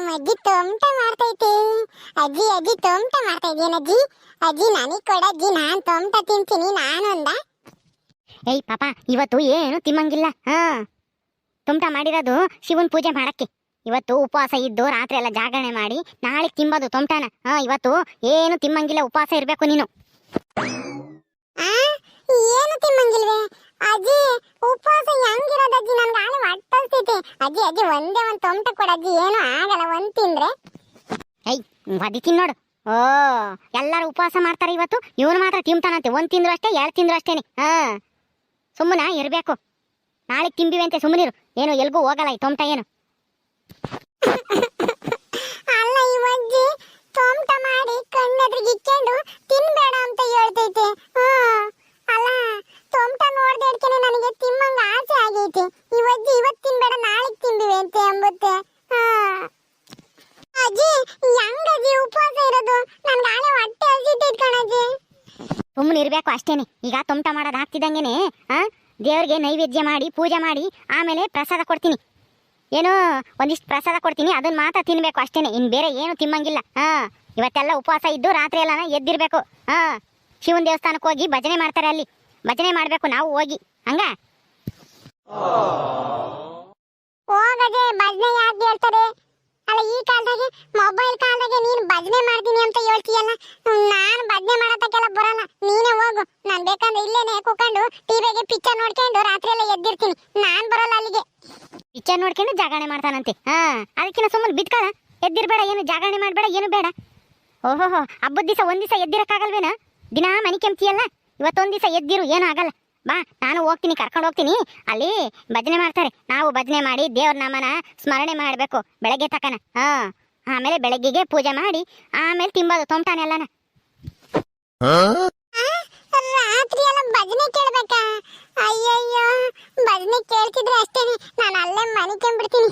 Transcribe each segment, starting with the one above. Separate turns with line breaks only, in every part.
ನಮ್ಮ ಅಜ್ಜಿ ತೋಮಟ ಮಾಡ್ತೈತೆ. ಅಜ್ಜಿ ಅಜ್ಜಿ ತೋಮಟ ಮಾಡ್ತಾ ಇದೀಯನ ಅಜ್ಜಿ? ಅಜ್ಜಿ ನನಗೆ ಕೊಡಜ್ಜಿ, ನಾನು ತೋಮಟ ತಿಂತೀನಿ ನಾನು ಅಂದ.
ಏಯ್ ಪಾಪ, ಇವತ್ತು ಏನು ತಿಮ್ಮಂಗಿಲ್ಲ. ತುಮಟ ಮಾಡಿರೋದು ಶಿವನ್ ಪೂಜೆ ಮಾಡಕ್ಕೆ. ಇವತ್ತು ಉಪವಾಸ ಇದ್ದು ರಾತ್ರಿ ಎಲ್ಲ ಜಾಗರಣೆ ಮಾಡಿ ನಾಳೆ ತಿಂಬೋದು ತೊಮಟನ. ಇವತ್ತು ಏನು ತಿಮ್ಮಂಗಿಲ್ಲ, ಉಪವಾಸ ಇರ್ಬೇಕು ನೀನು.
ಏನು ತಿಮ್ಮಂಗಿಲ್ವೇ ಅಜ್ಜಿ? ಉಪವಾಸ ಹೆಂಗಿರೋದು ಅಜ್ಜಿ? ನನ್ಗೆ ಆಳೆ ಹೊಟ್ಟಲ್ತೈತೆ ಅಜ್ಜಿ. ಅಜ್ಜಿ ಒಂದೇ ಒಂದು ತೊಮಟ ಕೊಡಜ್ಜಿ, ಏನು ಆಗಲ್ಲ ಒಂದ್ ತಿಂದ್ರೆ.
ಏಯ್ ಬದಿತೀನಿ ನೋಡು. ಓ, ಎಲ್ಲರೂ ಉಪವಾಸ ಮಾಡ್ತಾರೆ ಇವತ್ತು, ಇವನು ಮಾತ್ರ ತಿಂತಾನಂತೆ. ಒಂದ್ ತಿಂದ್ರು ಅಷ್ಟೇ, 2 ತಿಂದ್ರು ಅಷ್ಟೇನೆ. ಸುಮ್ಮನ ಇರ್ಬೇಕು. ನಾಳೆ ತಿಂಬಿವೆ ಅಂತೆ, ಸುಮ್ಮನಿರು. ಏನು ಎಲ್ಗೂ ಹೋಗಲ್ಲ ಈ ತೊಮಟ ಏನು.
ಅಲ್ಲ ಈ ಅಜ್ಜಿ ತೊಮಟ ಮಾಡಿ ಕಣ್ಣೆದ್ರಿಗೆ ಇಕ್ಕೊಂಡು ತಿನ್ಬೇಡ ಅಂತ ಹೇಳ್ತೈತೆ. ಅಲ್ಲ ತೊಮಟ ನೋಡ್ದೆ ಇಡ್ಕೇನೆ ನನಗೆ ತಿಮ್ಮಂಗ ಆಸೆ ಆಗೈತೆ. ಈ ಅಜ್ಜಿ ಇವತ್ತು ತಿನ್ಬೇಡ ನಾಳೆ ತಿಂಬಿವೆ ಅಂತೆ ಅಂಬುತ್ತೆ. ಅಜ್ಜಿ ಹೆಂಗಜ್ಜಿ ಉಪವಾಸ ಇರೋದು? ನನ್ಗೆ ಆಳೆ ಹೊಟ್ಟೆ ಹಸಿತೈತೆ ಕಣಜ್ಜಿ.
ಸುಮ್ಮನೆ ಇರ್ಬೇಕು ಅಷ್ಟೇನೆ. ಈಗ ತೊಮಟ ಮಾಡೋದು ಹಾಕ್ತಿದ್ದಂಗೆನೆ ದೇವ್ರಿಗೆ ನೈವೇದ್ಯ ಮಾಡಿ ಪೂಜೆ ಮಾಡಿ ಆಮೇಲೆ ಪ್ರಸಾದ ಕೊಡ್ತೀನಿ. ಏನೋ ಒಂದಿಷ್ಟು ಪ್ರಸಾದ ಕೊಡ್ತೀನಿ, ಅದನ್ನ ಮಾತ್ರ ತಿನ್ಬೇಕು ಅಷ್ಟೇನೆ. ಇನ್ ಬೇರೆ ಏನು ತಿಮ್ಮಂಗಿಲ್ಲ. ಇವತ್ತೆಲ್ಲ ಉಪವಾಸ ಇದ್ದು ರಾತ್ರಿ ಎಲ್ಲ ಎದ್ದಿರ್ಬೇಕು. ಶಿವನ್ ದೇವಸ್ಥಾನಕ್ಕೆ ಹೋಗಿ ಭಜನೆ ಮಾಡ್ತಾರೆ, ಅಲ್ಲಿ ಭಜನೆ ಮಾಡ್ಬೇಕು ನಾವು ಹೋಗಿ. ಹಂಗ
ಹೋಗದೆ ಭಜನೆ ಯಾಕೆ ಹೇಳ್ತಾರೆ? ಅಲ್ಲ ಈ ಕಾಲದಾಗೆ ಮೊಬೈಲ್ ಕಾಲದಾಗೆ ನೀನು ಭಜನೆ ಮಾಡ್ತೀನಿ ಅಂತ ಹೇಳ್ತೀಯಲ್ಲ. ನಾನು ಭಜನೆ ಮಾಡತಕ್ಕೆಲ್ಲ ಬರಲ್ಲ, ನೀನೇ ಹೋಗು. ನಾನು ಬೇಕಂದ್ರೆ ಇಲ್ಲೇನೆ ಕೂಕೊಂಡು ಟಿವಿಗೆ ಪಿಕ್ಚರ್ ನೋಡ್ಕೊಂಡು ರಾತ್ರಿ ಎಲ್ಲ ಎದ್ದಿರ್ತೀನಿ. ನಾನ್ ಬರಲ್ಲ ಅಲ್ಲಿಗೆ.
ಪಿಕ್ಚರ್ ನೋಡ್ಕೊಂಡು ಜಾಗರಣೆ ಮಾಡ್ತಾನಂತೆ. ಅದಕ್ಕಿಂತ ಸುಮ್ಮನೆ ಬಿದ್ಕಳ, ಎದ್ದಿರ್ಬೇಡ, ಏನು ಜಾಗರಣೆ ಮಾಡ್ಬೇಡ, ಏನು ಬೇಡ. ಓಹೋ, ಹಬ್ಬದ ದಿವಸ ಒಂದ್ ದಿವಸ ಎದ್ದಿರಕ್ಕಾಗಲ್ವೇನ? ದಿನಾ ಮನೆ ಕೆಂಪ್ತಿಯಲ್ಲ, ಇವತ್ತೊಂದ್ ದಿವಸ ಎದ್ದಿರು, ಏನು ಆಗಲ್ಲ. ಬಾ, ನಾನು ಹೋಗ್ತೀನಿ, ಕರ್ಕೊಂಡು ಹೋಗ್ತೀನಿ. ಅಲ್ಲಿ ಭಜನೆ ಮಾಡ್ತಾರೆ, ನಾವು ಭಜನೆ ಮಾಡಿ ದೇವ್ರ ನಾಮನ ಸ್ಮರಣೆ ಮಾಡಬೇಕು ಬೆಳಗ್ಗೆ ತಕನ. ಆಮೇಲೆ ಬೆಳಗ್ಗೆಗೆ ಪೂಜೆ ಮಾಡಿ ಆಮೇಲೆ ತಿಂಬೋದು ತೊಮಟಾನೆಲ್ಲನ.
ರಾತ್ರಿ ಎಲ್ಲ ಭಜನೆ ಕೇಳ್ಬೇಕಾ? ಅಯ್ಯಯ್ಯೋ, ಭಜನೆ ಕೇಳ್ತಿದ್ರೆ ಅಷ್ಟೇನೆ, ನಾನು ಅಲ್ಲೇ ಮನಿಕೊಂಡ್ಬಿಡ್ತೀನಿ.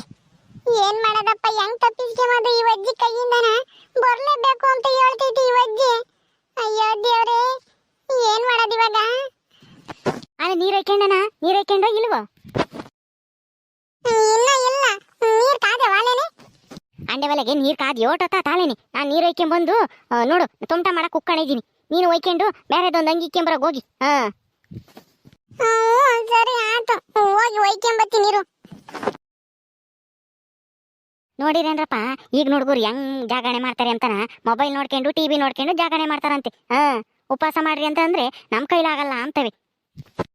ಏನ್ ಮಾಡೋದಪ್ಪ, ಹೆಂಗ್ ತಪ್ಪಿಸ್ಕೊಂಬೋದು ಈ ಅಜ್ಜಿ ಕೈಯಿಂದನ? ಬರ್ಲೇಬೇಕು ಅಂತ ಹೇಳ್ತೈತಿ ಈ ಅಜ್ಜಿ. ಅಯ್ಯೋ ದೇವ್ರೇ, ಏನ್ ಮಾಡೋದು ಇವಾಗ?
ಅಲ್ಲ, ನೀರ್ ಹೊಯ್ಕೊಂಡನ? ನೀರ್ ಹೊಯ್ಕೊಂಡೋ ಇಲ್ವೋ?
ಇನ್ನ ಇಲ್ಲ, ನೀರ್ ಕಾದೆ ವಾಲೇನೆ.
ಅಂಡೆ ಒಲೆಗೆ ನೀರ್ ಕಾದಿ ಓಟೋತ ತಾಲೇನೆ. ನಾನು ನೀರ್ ಹೊಯ್ಕೊಂಡ್ಬಂದು ನೋಡು ತೊಮಟ ಮಾಡಕ್ ಕುಕ್ಕೊಂಡಿದ್ದೀನಿ. ನೀನು ಹೊಯ್ಕೊಂಡು ಬೇರೆದೊಂದು ಅಂಗಿ ಇಕ್ಕೊಂಬರೋಗಿ ಹೋಗಿ.
ಸರಿ ಆಯ್ತು, ಹೋಗಿ ಹೊಯ್ಕೊಂಬತ್ತೀನಿ ನೀರು.
ನೋಡಿರೇನ್ರಪ್ಪ, ಈಗ ನೋಡ್ಗುರು ಹೆಂಗ್ ಜಾಗರಣೆ ಮಾಡ್ತಾರೆ ಅಂತನ. ಮೊಬೈಲ್ ನೋಡ್ಕೊಂಡು ಟಿವಿ ನೋಡ್ಕೊಂಡು ಜಾಗರಣೆ ಮಾಡ್ತಾರಂತೆ. ಉಪವಾಸ ಮಾಡ್ರಿ ಅಂತ ಅಂದ್ರೆ ನಮ್ ಕೈಲಾಗಲ್ಲ ಅಂತವೆ.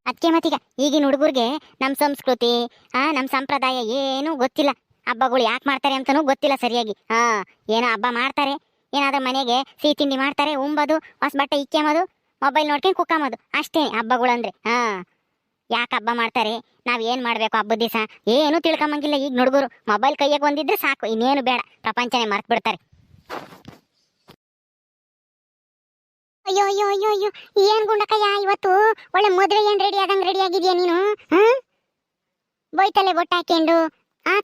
ಅದಕ್ಕೆ ಮತ್ತೀಗ ಈಗಿನ ಹುಡುಗರಿಗೆ ನಮ್ಮ ಸಂಸ್ಕೃತಿ ನಮ್ಮ ಸಂಪ್ರದಾಯ ಏನು ಗೊತ್ತಿಲ್ಲ. ಹಬ್ಬಗಳು ಯಾಕೆ ಮಾಡ್ತಾರೆ ಅಂತನೂ ಗೊತ್ತಿಲ್ಲ ಸರಿಯಾಗಿ. ಏನೋ ಹಬ್ಬ ಮಾಡ್ತಾರೆ, ಏನಾದ್ರೂ ಮನೆಗೆ ಸಿಹಿ ತಿಂಡಿ ಮಾಡ್ತಾರೆ, ಉಂಬೋದು, ಹೊಸ ಬಟ್ಟೆ ಇಕ್ಕೊಂಬೋದು, ಮೊಬೈಲ್ ನೋಡ್ಕೊಂಡು ಕುಕ್ಕಂಬೋದು, ಅಷ್ಟೇ ಹಬ್ಬಗಳು ಅಂದ್ರೆ. ಯಾಕೆ ಹಬ್ಬ ಮಾಡ್ತಾರೆ, ನಾವ್ ಏನ್ ಮಾಡ್ಬೇಕು ಹಬ್ಬದ ದಿವಸ ಏನು ತಿಳ್ಕೊಂಬಂಗಿಲ್ಲ ಈಗ ಹುಡುಗರು. ಮೊಬೈಲ್ ಕೈಯಾಗ ಒಂದಿದ್ರೆ ಸಾಕು, ಇನ್ನೇನು ಬೇಡ, ಪ್ರಪಂಚನೇ ಮರ್ತ್ ಬಿಡ್ತಾರೆ.
ಅಯ್ಯೋ ಅಯ್ಯೋ ಅಯ್ಯೋ ಅಯ್ಯೋ, ಏನ್ ಗುಂಡಕಯ್ಯ ಇವತ್ತು ಒಳ್ಳೆ ಮದುವೆ ಏನ್ ರೆಡಿ ಆದಂಗ್ ರೆಡಿ ಆಗಿದ್ಯಾ ನೀನು? ಬೊಯ್ತಲೆ ಬೊಟ್ಟ ಹಾಕೊಂಡು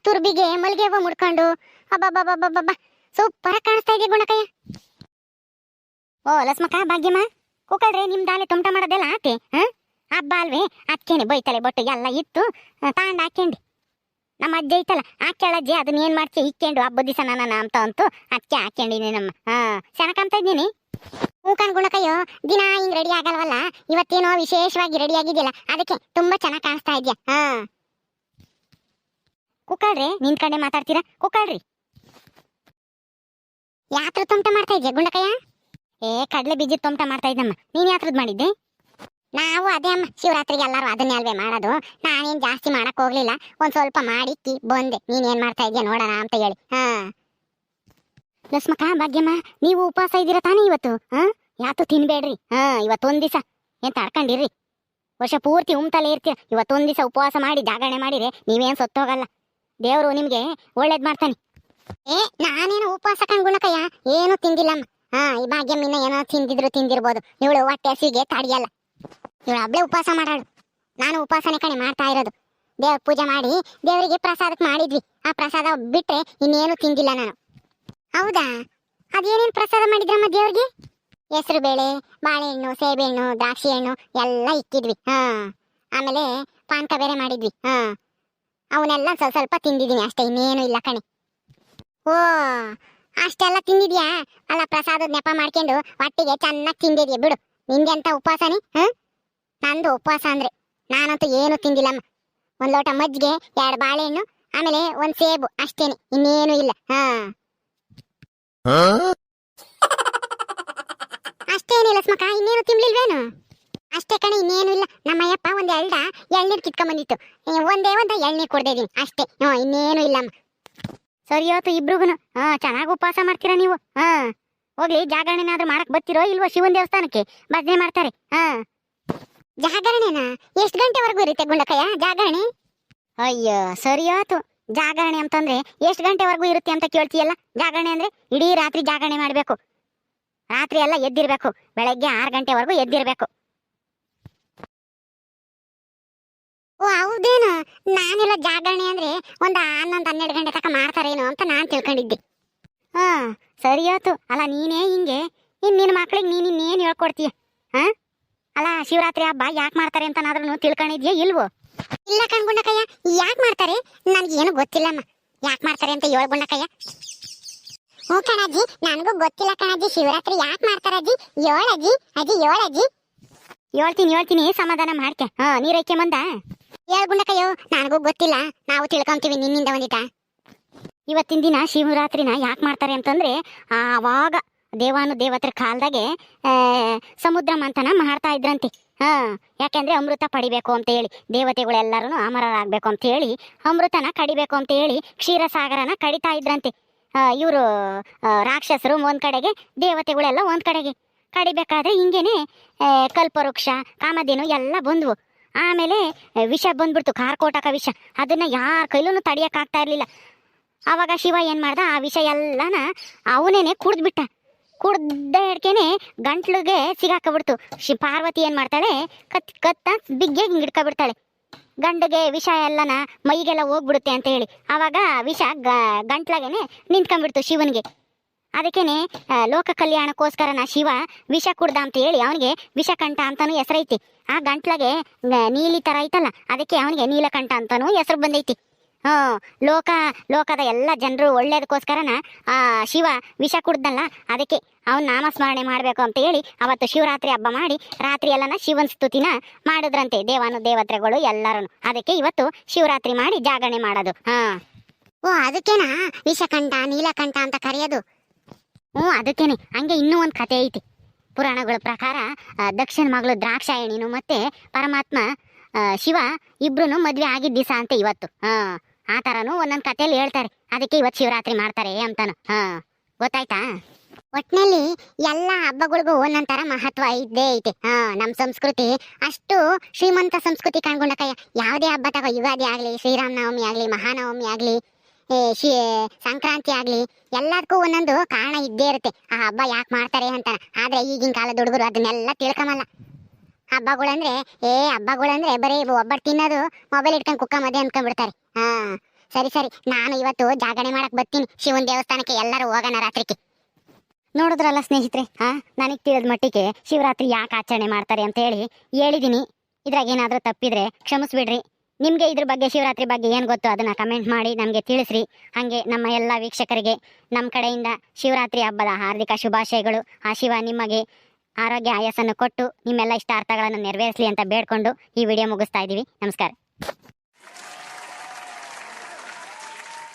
ತುರ್ಬಿಗೆ ಮಲ್ಗೆ ಹೂವ ಮುಡ್ಕೊಂಡು ಅಬ್ಬಬ್ಬಬ್ಬಬ್ಬಬ್ಬ ಸೂಪರ್ ಕಾಣಿಸ್ತಾ ಇದೆ ಗುಂಡಕಯ್ಯ.
ಓ ಲಸ್ಮಕ್ಕ, ಭಾಗ್ಯಮ್ಮ, ಕೂಕಳ್ರೆ ನಿಮ್ದಾಲೆ ತೊಮಟ ಮಾಡೋದೆಲ್ಲ ಆತೆ. ಹಬ್ಬ ಅಲ್ವೇ, ಅದಕ್ಕೇನೆ ಬೊಯ್ತಲೆ ಬೊಟ್ಟು ಎಲ್ಲ ಇತ್ತು ತಾಂಡ್ ಹಾಕೊಂಡಿ. ನಮ್ಮ ಅಜ್ಜ ಐತಲ್ಲ ಹಾಕ್ಯಾಳಜ್ಜಿ, ಅದನ್ನ ಏನ್ ಮಾಡ್ತಿ ಇಕ್ಕೊಂಡು ಹಬ್ಬದ ದಿವಸ ನನ್ನ ಅಂತ ಅಂತು ಅದಕ್ಕೆ ಹಾಕೊಂಡಿನಿ. ನಮ್ಮ ಚೆನ್ನಾಗ್ ಇದ್ದೀನಿ.
ಮೂಕನ್ ಗುಣಕಯ್ಯೋ, ದಿನ ಹಿಂಗ್ ರೆಡಿ ಆಗಲ್ವಲ್ಲ, ಇವತ್ತೇನೋ ವಿಶೇಷವಾಗಿ ರೆಡಿ ಆಗಿದ್ಯಲ್ಲ, ಅದಕ್ಕೆ ತುಂಬಾ ಚೆನ್ನಾಗಿ ಕಾಣಿಸ್ತಾ ಇದ್ಯಾ.
ಕುಕ್ಕಳ್ರಿ, ನಿಂತ್ಕೊಂಡೆ ಮಾತಾಡ್ತೀರಾ? ಕುಕ್ಕಳ್ರಿ,
ಯಾತ್ರ ತೊಮಟ ಮಾಡ್ತಾ ಇದ್ಯಾ ಗುಂಡಕಯ್ಯ?
ಕಡ್ಲೆ ಬೀಜದ ತೊಮಟ ಮಾಡ್ತಾ ಇದ್ದಮ್ಮ. ನೀನ್ ಯಾತ್ರದ್ ಮಾಡಿದ್ದೆ?
ನಾವು ಅದೇ ಅಮ್ಮ, ಶಿವರಾತ್ರಿಗೆ ಎಲ್ಲರೂ ಅದನ್ನೇ ಅಲ್ವೇ ಮಾಡೋದು. ನಾನೇನ್ ಜಾಸ್ತಿ ಮಾಡಕ್ ಹೋಗ್ಲಿಲ್ಲ, ಒಂದ್ ಸ್ವಲ್ಪ ಮಾಡಿಕ್ಕಿ ಬಂದೆ. ನೀನ್ ಏನ್ ಮಾಡ್ತಾ ಇದ್ಯಾ ನೋಡೋಣ ಅಂತ ಹೇಳಿ.
ಲಸ್ಮಕ್ಕ, ಭಾಗ್ಯಮ್ಮ, ನೀವು ಉಪವಾಸ ಇದ್ದೀರಾ ತಾನೇ ಇವತ್ತು? ಯಾತು ತಿನ್ಬೇಡ್ರಿ. ಇವತ್ತೊಂದ್ ದಿವಸ ಏನ್ ತಡ್ಕೊಂಡಿರ್ರಿ. ವರ್ಷ ಪೂರ್ತಿ ಉಮ್ತಲೇ ಇರ್ತೀರ, ಇವತ್ತೊಂದ್ ದಿವಸ ಉಪವಾಸ ಮಾಡಿ ಜಾಗರಣೆ ಮಾಡಿದ್ರೆ ನೀವೇನ್ ಸತ್ತೋಗಲ್ಲ, ದೇವ್ರು ನಿಮ್ಗೆ ಒಳ್ಳೇದ್ ಮಾಡ್ತಾನೆ.
ನಾನೇನು ಉಪವಾಸ ಗುಣಕಯ್ಯ, ಏನು ತಿಂದಿಲ್ಲಮ್ಮ. ಈ ಭಾಗ್ಯಮ್ಮಿನ ಏನೋ ತಿಂದಿರ್ಬೋದು. ಇವಳು ಹೊಟ್ಟೆ ಹಸಿಗೆ ತಡಿಯಲ್ಲ, ಇವಳು ಹಬ್ಳೆ ಉಪವಾಸ ಮಾಡಾಳು. ನಾನು ಉಪವಾಸನೆ ಕಣೆ ಮಾಡ್ತಾ ಇರೋದು. ದೇವ್ರ ಪೂಜೆ ಮಾಡಿ ದೇವರಿಗೆ ಪ್ರಸಾದಕ್ಕೆ ಮಾಡಿದ್ವಿ. ಆ ಪ್ರಸಾದ ಬಿಟ್ರೆ ಇನ್ನೇನು ತಿಂದಿಲ್ಲ ನಾನು. ಹೌದಾ? ಅದೇನೇನು ಪ್ರಸಾದ ಮಾಡಿದ್ರಮ್ಮ ದೇವ್ರಿಗೆ? ಹೆಸರು ಬೇಳೆ, ಬಾಳೆಹಣ್ಣು, ಸೇಬೆಹಣ್ಣು, ದ್ರಾಕ್ಷಿ ಹಣ್ಣು ಎಲ್ಲ ಇಕ್ಕಿದ್ವಿ. ಆಮೇಲೆ ಪಾನಕ ಬೇರೆ ಮಾಡಿದ್ವಿ. ಅವನ್ನೆಲ್ಲ ಸ್ವಲ್ಪ ಸ್ವಲ್ಪ ತಿಂದಿದ್ದೀನಿ ಅಷ್ಟೇ, ಇನ್ನೇನು ಇಲ್ಲ ಕಣೆ. ಓ ಅಷ್ಟೆಲ್ಲ ತಿಂದಿದ್ಯಾ? ಅಲ್ಲ ಪ್ರಸಾದದ ನೆಪ ಮಾಡ್ಕೊಂಡು ಹೊಟ್ಟಿಗೆ ಚೆನ್ನಾಗಿ ತಿಂದಿದ್ಯಾ ಬಿಡು. ನಿಂಗೆ ಅಂತ ಉಪವಾಸನಿ? ನಂದು ಉಪವಾಸ ಅಂದ್ರೆ ನಾನಂತೂ ಏನು ತಿಂದಿಲ್ಲಮ್ಮ. ಒಂದ್ ಲೋಟ ಮಜ್ಜಿಗೆ, 2 ಬಾಳೆಹಣ್ಣು, ಆಮೇಲೆ ಒಂದ್ ಸೇಬು ಅಷ್ಟೇನೆ, ಇನ್ನೇನು ಇಲ್ಲ. ಅಷ್ಟೇನಿಲ್ಲ ಸ್ಮಕ, ಇನ್ನೇನು ತಿನ್ಲಿಲ್ವೇನು? ಅಷ್ಟೇ ಕಣೆ, ಇನ್ನೇನು ಇಲ್ಲ. ನಮ್ಮಯ್ಯಪ್ಪ ಒಂದ್ ಎಳ್ನೀರ್ ಕಿತ್ಕೊಂಡ್ ಬಂದಿತ್ತು, ಒಂದೇ ಎಳ್ನೀರ್ ಕೊಡ್ತಾ ಇದೀನಿ ಅಷ್ಟೇ. ಇನ್ನೇನು ಇಲ್ಲಮ್ಮ.
ಸರಿ ಇವತ್ತು ಇಬ್ರಿಗೂನು ಚೆನ್ನಾಗಿ ಉಪವಾಸ ಮಾಡ್ತೀರಾ ನೀವು. ಹೋಗ್ಲಿ, ಜಾಗರಣೆನಾದ್ರೂ ಮಾಡಕ್ ಬರ್ತಿರೋ ಇಲ್ವೋ? ಶಿವನ್ ದೇವಸ್ಥಾನಕ್ಕೆ ಭಜನೆ ಮಾಡ್ತಾರೆ.
ಜಾಗರಣೆನಾ? ಎಷ್ಟು ಗಂಟೆವರೆಗೂ ಇರುತ್ತೆ ಗುಂಡಕಯ್ಯ ಜಾಗರಣೆ?
ಅಯ್ಯೋ ಸರಿ ಆಯ್ತು. ಜಾಗರಣೆ ಅಂತಂದ್ರೆ ಎಷ್ಟು ಗಂಟೆವರೆಗೂ ಇರುತ್ತೆ ಅಂತ ಕೇಳ್ತೀಯಲ್ಲ. ಜಾಗರಣೆ ಅಂದ್ರೆ ಇಡೀ ರಾತ್ರಿ ಜಾಗರಣೆ ಮಾಡ್ಬೇಕು. ರಾತ್ರಿ ಎಲ್ಲ ಎದ್ದಿರ್ಬೇಕು, ಬೆಳಗ್ಗೆ 6 ಗಂಟೆವರೆಗೂ ಎದ್ದಿರ್ಬೇಕು.
ಓ ಹೌದೇನು? ನಾನೆಲ್ಲ ಜಾಗರಣೆ ಅಂದ್ರೆ ಒಂದು 11-12 ಗಂಟೆ ತನಕ ಮಾಡ್ತಾರೇನೋ ಅಂತ ನಾನ್ ತಿಳ್ಕೊಂಡಿದ್ದೆ.
ಸರಿ ಆಯ್ತು. ಅಲ್ಲ ನೀನೇ ಹಿಂಗೆ, ನಿನ್ನ ಮಕ್ಳಿಗೆ ನೀನ್ ಇನ್ನೇನು ಹೇಳ್ಕೊಡ್ತೀಯ? ಅಲ್ಲ ಶಿವರಾತ್ರಿ ಹಬ್ಬ ಯಾಕೆ ಮಾಡ್ತಾರೆ ಅಂತ ನಾದ್ರೂ ತಿಳ್ಕೊಂಡಿದ್ಯಾ ಇಲ್ವೋ?
ಇಲ್ಲ ಕಣ್ಗುಂಡಕಯ್ಯ, ಯಾಕೆ ಮಾಡ್ತಾರೆ ನನ್ಗೇನು ಗೊತ್ತಿಲ್ಲಮ್ಮ. ಯಾಕೆ ಮಾಡ್ತಾರೆ ಅಂತ ಹೇಳ್ ಗುಂಡಕಯ್ಯ. ಹ್ಞೂ ಕಣಜ್ಜಿ, ನನಗೂ ಗೊತ್ತಿಲ್ಲ ಕಣಜ್ಜಿ. ಶಿವರಾತ್ರಿ ಯಾಕೆ ಮಾಡ್ತಾರಜ್ಜಿ? ಹೇಳಜ್ಜಿ. ಅಜ್ಜಿ ಹೇಳಜ್ಜಿ.
ಹೇಳ್ತೀನಿ, ಸಮಾಧಾನ ಮಾಡ್ಕೆ. ನೀರೈಕೆ ಮಂದ
ಹೇಳ್ ಗುಂಡಕಯ್ಯೋ, ನನಗೂ ಗೊತ್ತಿಲ್ಲ, ನಾವು ತಿಳ್ಕೊಂತೀವಿ ನಿನ್ನಿಂದ ಒಂದಿಟ.
ಇವತ್ತಿನ ದಿನ ಶಿವರಾತ್ರಿನ ಯಾಕೆ ಮಾಡ್ತಾರೆ ಅಂತಂದ್ರೆ, ಆವಾಗ ದೇವಾನು ದೇವತರ ಕಾಲದಾಗೆ ಸಮುದ್ರ ಮಂಥನ ಮಾಡ್ತಾ ಇದ್ರಂತೆ. ಯಾಕೆಂದ್ರೆ ಅಮೃತ ಪಡಿಬೇಕು ಅಂತ ಹೇಳಿ, ದೇವತೆಗಳೆಲ್ಲರೂ ಅಮರರಾಗಬೇಕು ಅಂತ ಹೇಳಿ ಅಮೃತನ ಕಡಿಬೇಕು ಅಂತ ಹೇಳಿ ಕ್ಷೀರಸಾಗರನ ಕಡಿತಾ ಇದ್ರಂತೆ. ಇವರು ರಾಕ್ಷಸರು ಒಂದ್ ಕಡೆಗೆ, ದೇವತೆಗಳೆಲ್ಲ ಒಂದ್ ಕಡೆಗೆ ಕಡಿಬೇಕಾದ್ರೆ ಹಿಂಗೇನೆ ಕಲ್ಪವೃಕ್ಷ, ಕಾಮಧೇನು ಎಲ್ಲ ಬಂದ್ವು. ಆಮೇಲೆ ವಿಷ ಬಂದ್ಬಿಡ್ತು, ಕಾರ್ಕೋಟಕ ವಿಷ. ಅದನ್ನ ಯಾರ ಕೈಲೂ ತಡಿಯಕ್ಕಾಗ್ತಾ ಇರ್ಲಿಲ್ಲ. ಆವಾಗ ಶಿವ ಏನ್ ಮಾಡ್ದ, ಆ ವಿಷ ಎಲ್ಲನ ಅವನೇನೆ ಕುಡ್ದ್ಬಿಟ್ಟ. ಕುಡ್ದ ಹಿಡ್ಕೇನೆ ಗಂಟ್ಲಿಗೆ ಸಿಗಾಕಬಿಡ್ತು. ಪಾರ್ವತಿ ಏನ್ ಮಾಡ್ತಾಳೆ, ಕತ್ತ ಬಿಗ್ಗೆ ಹಿಂಗ್ ಹಿಡ್ಕೊಬಿಡ್ತಾಳೆ. ಗಂಡಿಗೆ ವಿಷ ಎಲ್ಲನ ಮೈಗೆಲ್ಲ ಹೋಗ್ಬಿಡುತ್ತೆ ಅಂತ ಹೇಳಿ. ಆವಾಗ ವಿಷ ಗಂಟ್ಲಾಗೇನೆ ನಿಂತ್ಕೊಂಡ್ಬಿಡ್ತು ಶಿವನಿಗೆ. ಅದಕ್ಕೇನೆ ಲೋಕ ಕಲ್ಯಾಣಕ್ಕೋಸ್ಕರನ ಶಿವ ವಿಷ ಕುಡ್ದ ಅಂತ ಹೇಳಿ ಅವನಿಗೆ ವಿಷಕಂಠ ಅಂತಾನು ಹೆಸರೈತಿ. ಆ ಗಂಟ್ಲಾಗೆ ನೀಲಿ ತರ ಐತಲ್ಲ, ಅದಕ್ಕೆ ಅವನಿಗೆ ನೀಲಕಂಠ ಅಂತಾನು ಹೆಸರು ಬಂದೈತಿ. ಲೋಕದ ಎಲ್ಲ ಜನರು ಒಳ್ಳೇದಕ್ಕೋಸ್ಕರನ ಆ ಶಿವ ವಿಷ ಕುಡ್ದಲ್ಲ, ಅದಕ್ಕೆ ಅವನ್ ನಾಮಸ್ಮರಣೆ ಮಾಡ್ಬೇಕು ಅಂತ ಹೇಳಿ ಅವತ್ತು ಶಿವರಾತ್ರಿ ಹಬ್ಬ ಮಾಡಿ ರಾತ್ರಿ ಎಲ್ಲನ ಶಿವನ್ ಸ್ತುತಿನ ಮಾಡಿದ್ರಂತೆ ದೇವಾನು ದೇವತೆಗಳು ಎಲ್ಲರೂ. ಅದಕ್ಕೆ ಇವತ್ತು ಶಿವರಾತ್ರಿ ಮಾಡಿ ಜಾಗರಣೆ ಮಾಡೋದು.
ಓ ಅದಕ್ಕೇನಾ ವಿಷಕಂಠ ನೀಲಕಂಠ ಅಂತ ಕರೆಯೋದು?
ಅದಕ್ಕೇನೆ. ಹಂಗೆ ಇನ್ನೂ ಒಂದು ಕತೆ ಐತಿ. ಪುರಾಣಗಳ ಪ್ರಕಾರ ದಕ್ಷಿಣ ಮಗಳು ದ್ರಾಕ್ಷಾಯಣಿನು ಮತ್ತೆ ಪರಮಾತ್ಮ ಶಿವ ಇಬ್ರು ಮದ್ವೆ ಆಗಿದ್ದ ದಿವಸ ಅಂತ ಇವತ್ತು. ಆ ತರನು ಒಂದೊಂದು ಕಥೆಯಲ್ಲಿ ಹೇಳ್ತಾರೆ. ಅದಕ್ಕೆ ಇವತ್ತು ಶಿವರಾತ್ರಿ ಮಾಡ್ತಾರೆ ಅಂತಾನು. ಗೊತ್ತಾಯ್ತಾ?
ಒಟ್ನಲ್ಲಿ ಎಲ್ಲ ಹಬ್ಬಗಳಿಗೂ ಒಂದೊಂದರ ಮಹತ್ವ ಇದ್ದೇ ಐತೆ. ನಮ್ಮ ಸಂಸ್ಕೃತಿ ಅಷ್ಟು ಶ್ರೀಮಂತ ಸಂಸ್ಕೃತಿ ಕಣ್ಗುಂಡಕಯ್ಯ. ಯಾವುದೇ ಹಬ್ಬ ತಗೋ, ಯುಗಾದಿ ಆಗ್ಲಿ, ಶ್ರೀರಾಮನವಮಿ ಆಗ್ಲಿ, ಮಹಾನವಮಿ ಆಗ್ಲಿ, ಸಂಕ್ರಾಂತಿ ಆಗ್ಲಿ, ಎಲ್ಲದಕ್ಕೂ ಒಂದೊಂದು ಕಾರಣ ಇದ್ದೇ ಇರುತ್ತೆ ಆ ಹಬ್ಬ ಯಾಕೆ ಮಾಡ್ತಾರೆ ಅಂತ. ಆದ್ರೆ ಈಗಿನ ಕಾಲದ ಹುಡುಗರು ಅದನ್ನೆಲ್ಲ ತಿಳ್ಕೊಂಬಲ್ಲ. ಹಬ್ಬಗಳಂದ್ರೆ ಬರೀ ಒಬ್ಬರು ತಿನ್ನೋದು, ಮೊಬೈಲ್ ಇಟ್ಕೊಂಡು ಕುಕ್ಕ ಮದೆ ಅನ್ಕೊಂಡ್ಬಿಡ್ತಾರೆ. ಸರಿ, ನಾನು ಇವತ್ತು ಜಾಗರಣೆ ಮಾಡಕ್ ಬರ್ತೀನಿ ಶಿವನ್ ದೇವಸ್ಥಾನಕ್ಕೆ. ಎಲ್ಲರೂ ಹೋಗೋಣ ರಾತ್ರಿಗೆ.
ನೋಡಿದ್ರಲ್ಲ ಸ್ನೇಹಿತರೆ, ನನಗೆ ತಿಳಿದ ಮಟ್ಟಿಗೆ ಶಿವರಾತ್ರಿ ಯಾಕೆ ಆಚರಣೆ ಮಾಡ್ತಾರೆ ಅಂತ ಹೇಳಿ ಹೇಳಿದೀನಿ. ಇದ್ರಾಗ ಏನಾದ್ರೂ ತಪ್ಪಿದ್ರೆ ಕ್ಷಮಿಸ್ಬಿಡ್ರಿ. ನಿಮ್ಗೆ ಇದ್ರ ಬಗ್ಗೆ, ಶಿವರಾತ್ರಿ ಬಗ್ಗೆ ಏನು ಗೊತ್ತು ಅದನ್ನ ಕಮೆಂಟ್ ಮಾಡಿ ನಮಗೆ ತಿಳಿಸ್ರಿ. ಹಾಗೆ ನಮ್ಮ ಎಲ್ಲ ವೀಕ್ಷಕರಿಗೆ ನಮ್ಮ ಕಡೆಯಿಂದ ಶಿವರಾತ್ರಿ ಹಬ್ಬದ ಹಾರ್ದಿಕ ಶುಭಾಶಯಗಳು. ಆ ಶಿವ ನಿಮಗೆ ಆರೋಗ್ಯ ಆಯಸ್ಸನ್ನು ಕೊಟ್ಟು ನಿಮ್ಮೆಲ್ಲ ಇಷ್ಟಾರ್ಥಗಳನ್ನು ನೆರವೇರಿಸಲಿ ಅಂತ ಬೇಡ್ಕೊಂಡು ಈ ವಿಡಿಯೋ ಮುಗಿಸ್ತಾ ಇದ್ದೀವಿ. ನಮಸ್ಕಾರ.